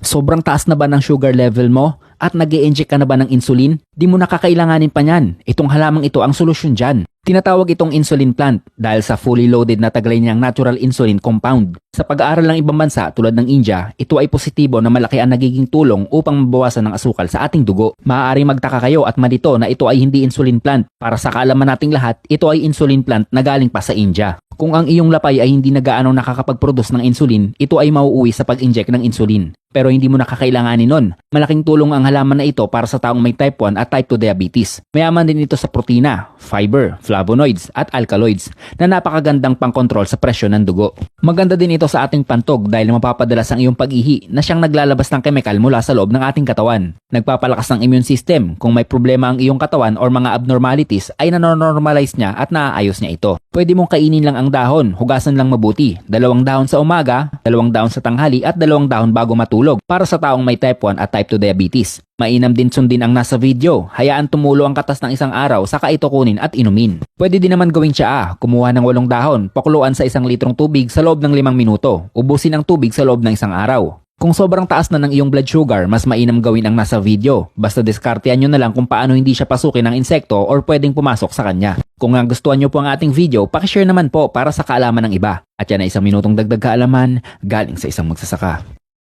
Sobrang taas na ba ng sugar level mo? At nag-i-inject ka na ba ng insulin? Di mo nakakailanganin pa niyan. Itong halamang ito ang solusyon dyan. Tinatawag itong insulin plant dahil sa fully loaded na taglay niyang natural insulin compound. Sa pag-aaral ng ibang bansa tulad ng India, ito ay positibo na malaki ang nagiging tulong upang mabawasan ng asukal sa ating dugo. Maaaring magtaka kayo at malito na ito ay hindi insulin plant. Para sa kaalaman nating lahat, ito ay insulin plant na galing pa sa India. Kung ang iyong lapay ay hindi na gaano nakakapag-produce ng insulin, ito ay mauuwi sa pag-inject ng insulin. Pero hindi mo nakakailanganin nun. Malaking tulong ang halaman na ito para sa taong may type 1 at type 2 diabetes. Mayaman din ito sa protina, fiber, flavonoids at alkaloids na napakagandang pangkontrol sa presyon ng dugo. Maganda din ito sa ating pantog dahil mapapadalas ang iyong pag-ihi na siyang naglalabas ng kemikal mula sa loob ng ating katawan. Nagpapalakas ng immune system. Kung may problema ang iyong katawan or mga abnormalities ay nanonormalize niya at naaayos niya ito. Pwede mong kainin lang ang dahon, hugasan lang mabuti. 2 dahon sa umaga, 2 dahon sa tanghali at 2 dahon bago matulog para sa taong may type 1 at type 2 diabetes. Mainam din sundin ang nasa video. Hayaan tumulo ang katas ng isang araw saka ito kunin at inumin. Pwede din naman gawing tsaa. Kumuha ng 8 dahon, pakuluan sa 1 litrong tubig sa loob ng 5 minuto. Ubusin ang tubig sa loob ng 1 araw. Kung sobrang taas na ng iyong blood sugar, mas mainam gawin ang nasa video. Basta diskartehan nyo na lang kung paano hindi siya pasukin ng insekto or pwedeng pumasok sa kanya. Kung nagustuhan nyo po ang ating video, pakishare naman po para sa kaalaman ng iba. At yan ay 1 minutong dagdag kaalaman galing sa isang magsasaka.